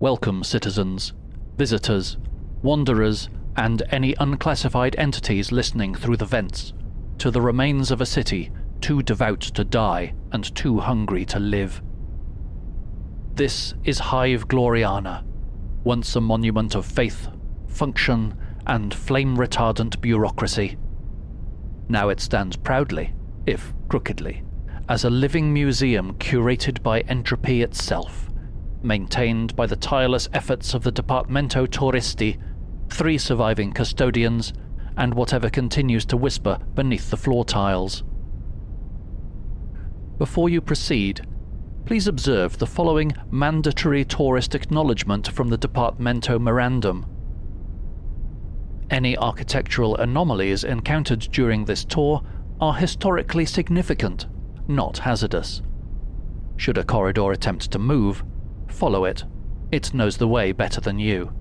Welcome, citizens, visitors, wanderers, and any unclassified entities listening through the vents, to the remains of a city too devout to die and too hungry to live. This is Hive Gloriana, once a monument of faith, function, and flame-retardant bureaucracy. Now it stands proudly, if crookedly, as a living museum curated by entropy itself, maintained by the tireless efforts of the Departamento Touristi, 3 surviving custodians, and whatever continues to whisper beneath the floor tiles. Before you proceed, please observe the following mandatory tourist acknowledgement from the Departamento Memorandum. Any architectural anomalies encountered during this tour are historically significant, not hazardous. Should a corridor attempt to move, follow it. It knows the way better than you.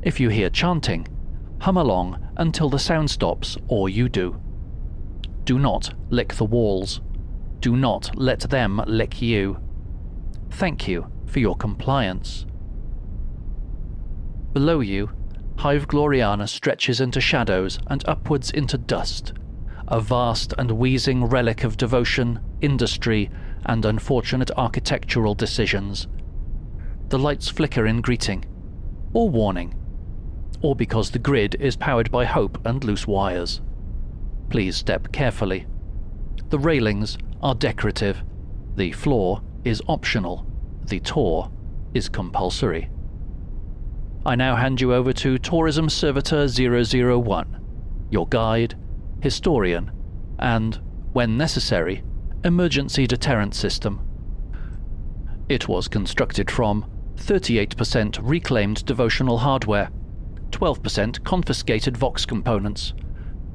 If you hear chanting, hum along until the sound stops or you do. Do not lick the walls. Do not let them lick you. Thank you for your compliance. Below you, Hive Gloriana stretches into shadows and upwards into dust, a vast and wheezing relic of devotion, industry, and unfortunate architectural decisions. The lights flicker in greeting, or warning, or because the grid is powered by hope and loose wires. Please step carefully. The railings are decorative, the floor is optional, the tour is compulsory. I now hand you over to Tourism-Servitor 001, your guide, historian, and, when necessary, emergency deterrent system. It was constructed from 38% reclaimed devotional hardware, 12% confiscated Vox components,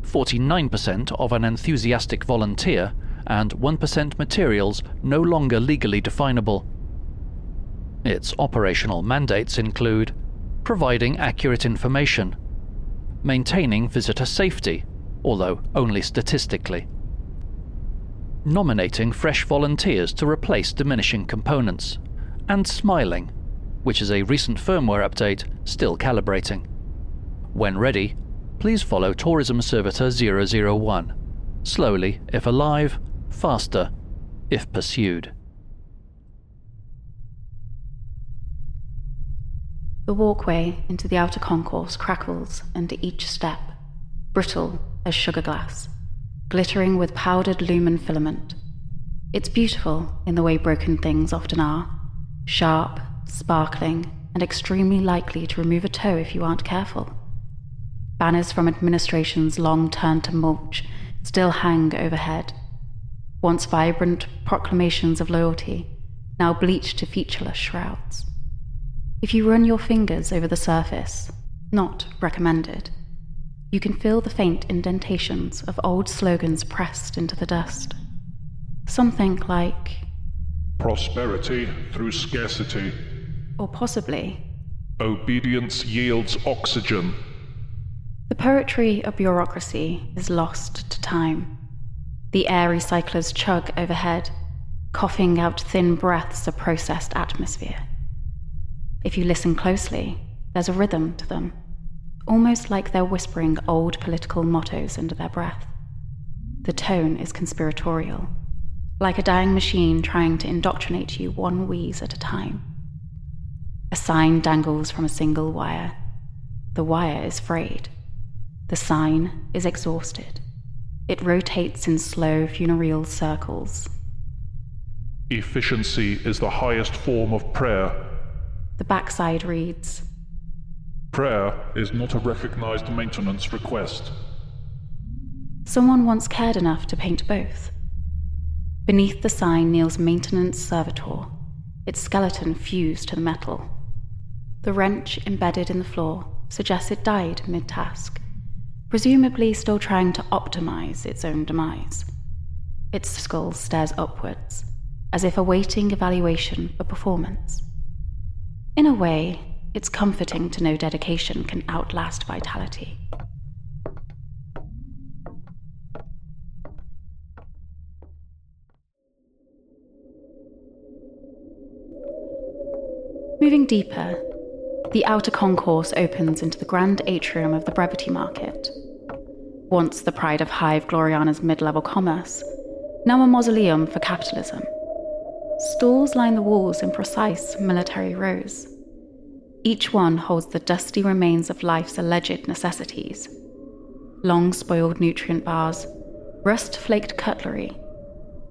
49% of an enthusiastic volunteer, and 1% materials no longer legally definable. Its operational mandates include providing accurate information, maintaining visitor safety, although only statistically, nominating fresh volunteers to replace diminishing components, and smiling, which is a recent firmware update still calibrating. When ready, please follow Tourism-Servitor 001, slowly if alive, faster if pursued. The walkway into the outer concourse crackles under each step, brittle as sugar glass, glittering with powdered lumen filament. It's beautiful in the way broken things often are, sharp, sparkling, and extremely likely to remove a toe if you aren't careful. Banners from administration's long turn to mulch still hang overhead. Once vibrant proclamations of loyalty, now bleached to featureless shrouds. If you run your fingers over the surface, not recommended, you can feel the faint indentations of old slogans pressed into the dust. Something like, prosperity through scarcity. Or possibly, obedience yields oxygen. The poetry of bureaucracy is lost to time. The air recyclers chug overhead, coughing out thin breaths of processed atmosphere. If you listen closely, there's a rhythm to them, almost like they're whispering old political mottos under their breath. The tone is conspiratorial, like a dying machine trying to indoctrinate you one wheeze at a time. A sign dangles from a single wire. The wire is frayed. The sign is exhausted. It rotates in slow funereal circles. Efficiency is the highest form of prayer. The backside reads, prayer is not a recognized maintenance request. Someone once cared enough to paint both. Beneath the sign kneels Maintenance-Servitor, its skeleton fused to the metal. The wrench embedded in the floor suggests it died mid-task, presumably still trying to optimize its own demise. Its skull stares upwards, as if awaiting evaluation for performance. In a way, it's comforting to know dedication can outlast vitality. Moving deeper, the outer concourse opens into the grand atrium of the Brevity Market. Once the pride of Hive Gloriana's mid-level commerce, now a mausoleum for capitalism. Stalls line the walls in precise military rows. Each one holds the dusty remains of life's alleged necessities. Long-spoiled nutrient bars, rust-flaked cutlery,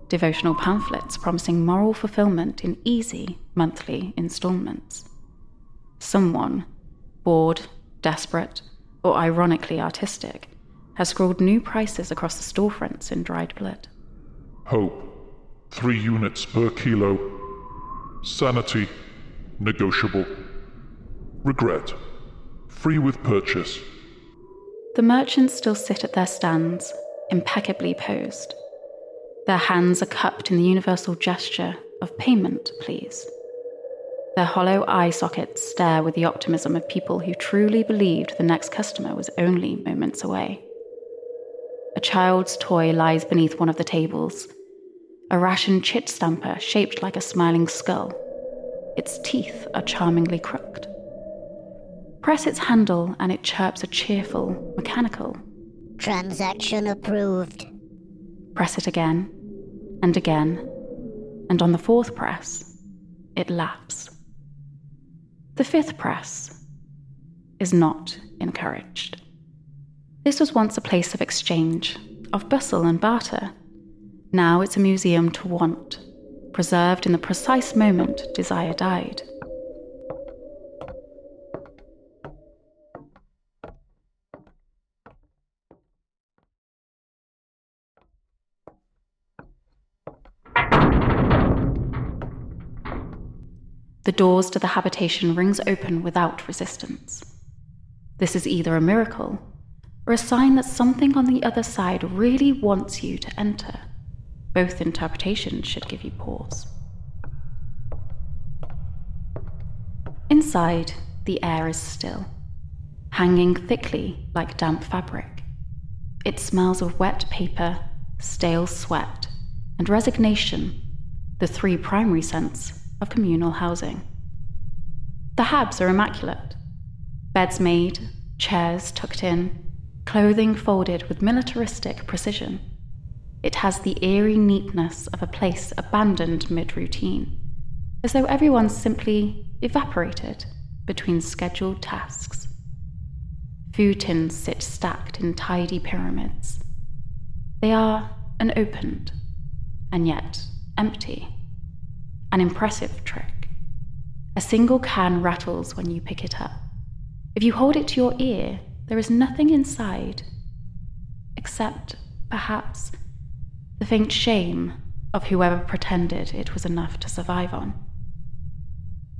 devotional pamphlets promising moral fulfillment in easy monthly installments. Someone, bored, desperate, or ironically artistic, has scrawled new prices across the storefronts in dried blood. Hope, 3 units per kilo. Sanity, negotiable. Regret, free with purchase. The merchants still sit at their stands, impeccably posed. Their hands are cupped in the universal gesture of payment, please. Their hollow eye sockets stare with the optimism of people who truly believed the next customer was only moments away. A child's toy lies beneath one of the tables, a ration chit stamper shaped like a smiling skull. Its teeth are charmingly crooked. Press its handle and it chirps a cheerful, mechanical, "Transaction approved." Press it again, and again, and on the 4th press, it laps. The 5th press is not encouraged. This was once a place of exchange, of bustle and barter. Now it's a museum to want, preserved in the precise moment desire died. The doors to the habitation rings open without resistance. This is either a miracle or a sign that something on the other side really wants you to enter. Both interpretations should give you pause. Inside, the air is still, hanging thickly like damp fabric. It smells of wet paper, stale sweat, and resignation, the 3 primary scents of communal housing. The habs are immaculate. Beds made, chairs tucked in, clothing folded with militaristic precision. It has the eerie neatness of a place abandoned mid-routine, as though everyone simply evaporated between scheduled tasks. Food tins sit stacked in tidy pyramids. They are unopened, and yet empty. An impressive trick. A single can rattles when you pick it up. If you hold it to your ear, there is nothing inside, except, perhaps, the faint shame of whoever pretended it was enough to survive on.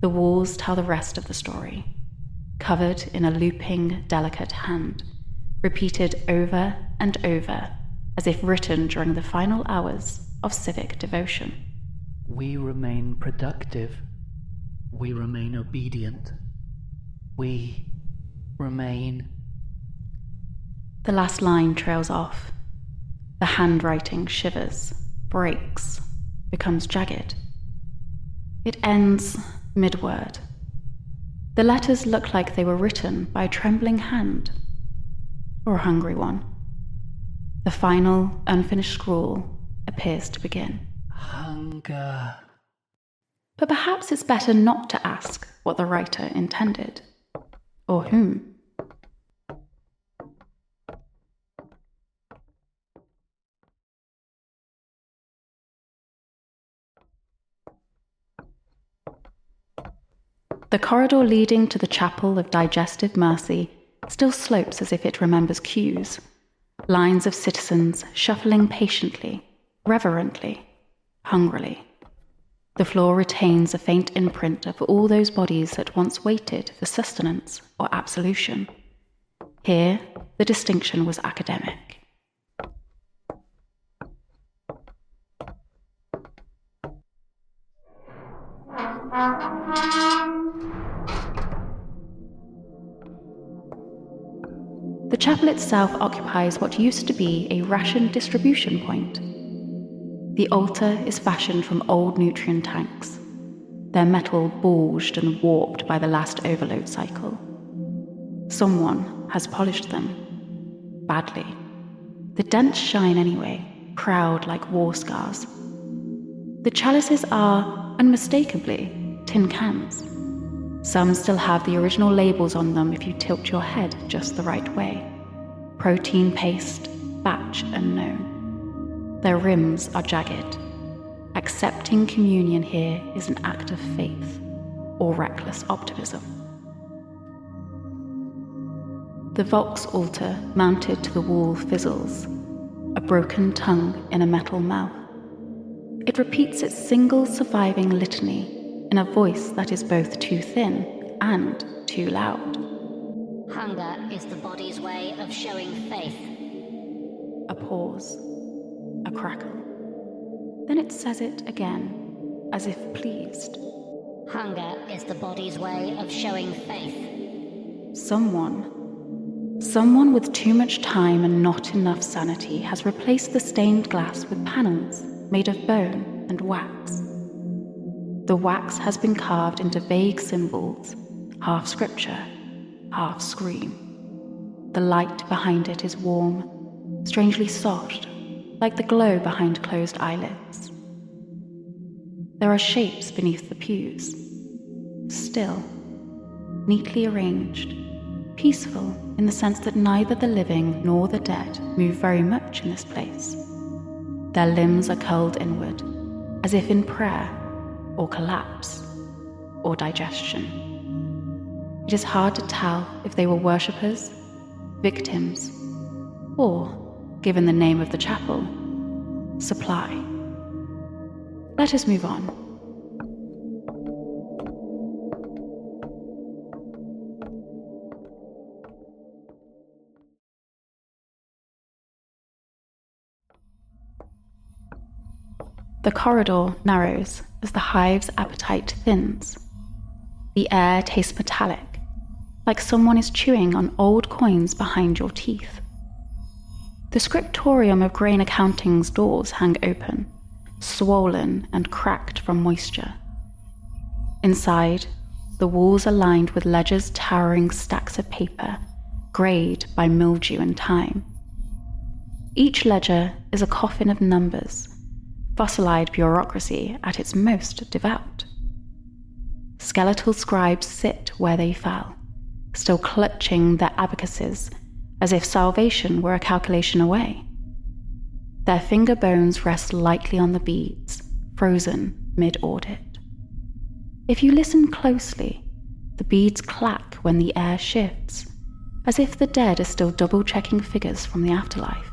The walls tell the rest of the story, covered in a looping, delicate hand, repeated over and over, as if written during the final hours of civic devotion. We remain productive. We remain obedient. We remain... The last line trails off. The handwriting shivers, breaks, becomes jagged. It ends mid-word. The letters look like they were written by a trembling hand, or a hungry one. The final, unfinished scrawl appears to begin. Hunger. But perhaps it's better not to ask what the writer intended, or whom. The corridor leading to the Chapel of Digestive Mercy still slopes as if it remembers cues. Lines of citizens shuffling patiently, reverently, hungrily. The floor retains a faint imprint of all those bodies that once waited for sustenance or absolution. Here, the distinction was academic. The chapel itself occupies what used to be a ration distribution point. The altar is fashioned from old nutrient tanks. their metal bulged and warped by the last overload cycle. Someone has polished them. Badly. The dents shine anyway, proud like war scars. The chalices are, unmistakably, tin cans. Some still have the original labels on them if you tilt your head just the right way. Protein paste, batch unknown. Their rims are jagged. Accepting communion here is an act of faith or reckless optimism. The Vox altar mounted to the wall fizzles, a broken tongue in a metal mouth. It repeats its single surviving litany in a voice that is both too thin and too loud. Hunger is the body's way of showing faith. A pause, a crackle. Then it says it again, as if pleased. Hunger is the body's way of showing faith. Someone with too much time and not enough sanity has replaced the stained glass with panels made of bone and wax. The wax has been carved into vague symbols, half scripture, half scream. The light behind it is warm, strangely soft, like the glow behind closed eyelids. There are shapes beneath the pews, still, neatly arranged, peaceful in the sense that neither the living nor the dead move very much in this place. Their limbs are curled inward, as if in prayer, or collapse, or digestion. It is hard to tell if they were worshippers, victims, or, given the name of the chapel, supply. Let us move on. The corridor narrows as the hive's appetite thins. The air tastes metallic, like someone is chewing on old coins behind your teeth. The scriptorium of grain accounting's doors hang open, swollen and cracked from moisture. Inside, the walls are lined with ledgers towering stacks of paper, greyed by mildew and time. Each ledger is a coffin of numbers, fossilized bureaucracy at its most devout. Skeletal scribes sit where they fell, still clutching their abacuses as if salvation were a calculation away. Their finger bones rest lightly on the beads, frozen mid-audit. If you listen closely, the beads clack when the air shifts, as if the dead are still double-checking figures from the afterlife.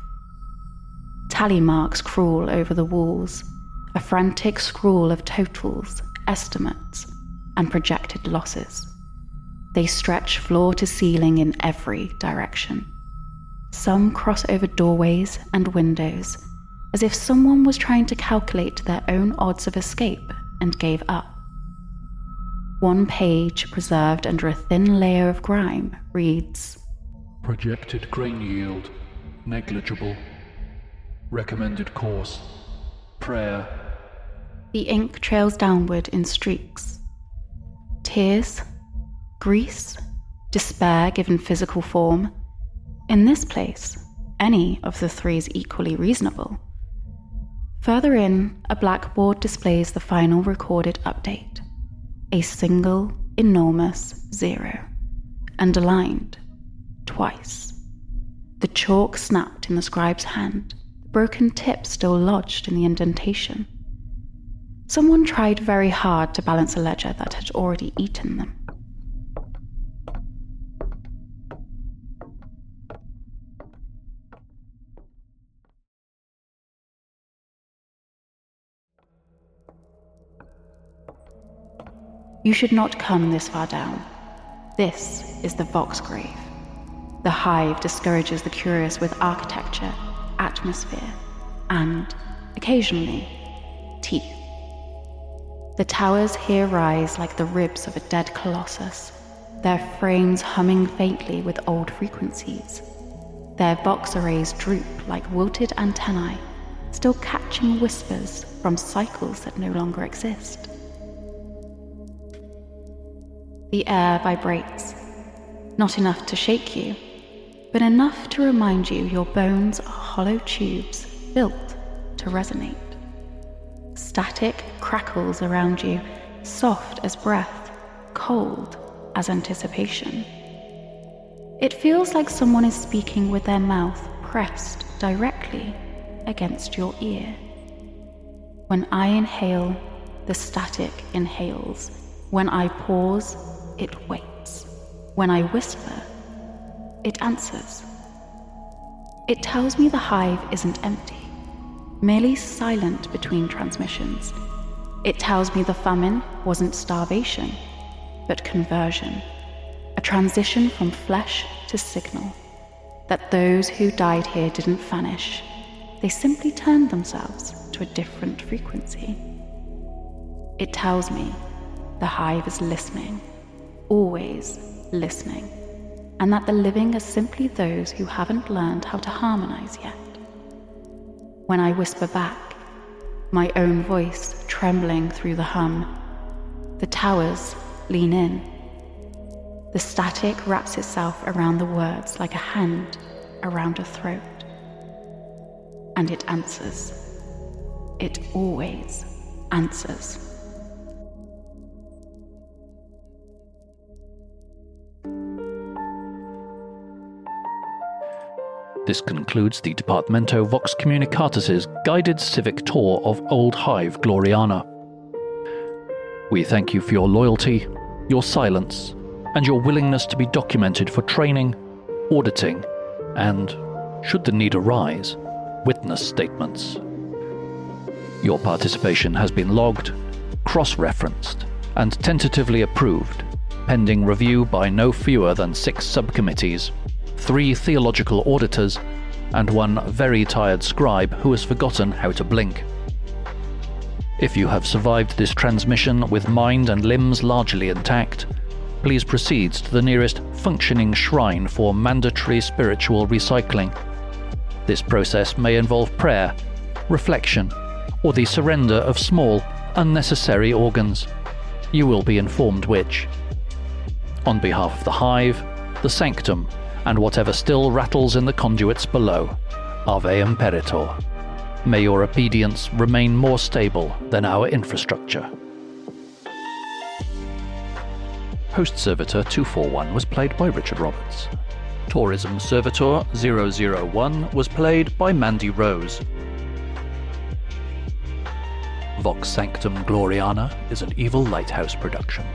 Tally marks crawl over the walls, a frantic scrawl of totals, estimates, and projected losses. They stretch floor to ceiling in every direction. Some cross over doorways and windows, as if someone was trying to calculate their own odds of escape and gave up. One page, preserved under a thin layer of grime, reads, Projected grain yield, negligible. Recommended course, prayer. The ink trails downward in streaks. Tears, grease, despair given physical form. In this place, any of the three is equally reasonable. Further in, a blackboard displays the final recorded update. A single, enormous 0, underlined, twice. The chalk snapped in the scribe's hand, the broken tip still lodged in the indentation. Someone tried very hard to balance a ledger that had already eaten them. You should not come this far down. This is the Vox grave. The hive discourages the curious with architecture, atmosphere, and, occasionally, teeth. The towers here rise like the ribs of a dead colossus, their frames humming faintly with old frequencies. Their box arrays droop like wilted antennae, still catching whispers from cycles that no longer exist. The air vibrates, not enough to shake you, but enough to remind you your bones are hollow tubes built to resonate. Static crackles around you, soft as breath, cold as anticipation. It feels like someone is speaking with their mouth pressed directly against your ear. When I inhale, the static inhales. When I pause, it waits. When I whisper, it answers. It tells me the hive isn't empty, merely silent between transmissions. It tells me the famine wasn't starvation, but conversion, a transition from flesh to signal, that those who died here didn't vanish, they simply turned themselves to a different frequency. It tells me the hive is listening, always listening, and that the living are simply those who haven't learned how to harmonize yet. When I whisper back, my own voice trembling through the hum, the towers lean in. The static wraps itself around the words like a hand around a throat. And it answers. It always answers. This concludes the Departamento Vox Communicatis' guided civic tour of Old Hive Gloriana. We thank you for your loyalty, your silence, and your willingness to be documented for training, auditing, and, should the need arise, witness statements. Your participation has been logged, cross-referenced, and tentatively approved, pending review by no fewer than 6 subcommittees, 3 theological auditors, and 1 very tired scribe who has forgotten how to blink. If you have survived this transmission with mind and limbs largely intact, please proceed to the nearest functioning shrine for mandatory spiritual recycling. This process may involve prayer, reflection, or the surrender of small, unnecessary organs. You will be informed which. On behalf of the Hive, the Sanctum, and whatever still rattles in the conduits below, Ave Imperator. May your obedience remain more stable than our infrastructure. Host Servitor 241 was played by Richard Roberts. Tourism-Servitor 001 was played by Mandy Rose. Vox Sanctum Gloriana is an Evil Lighthouse production.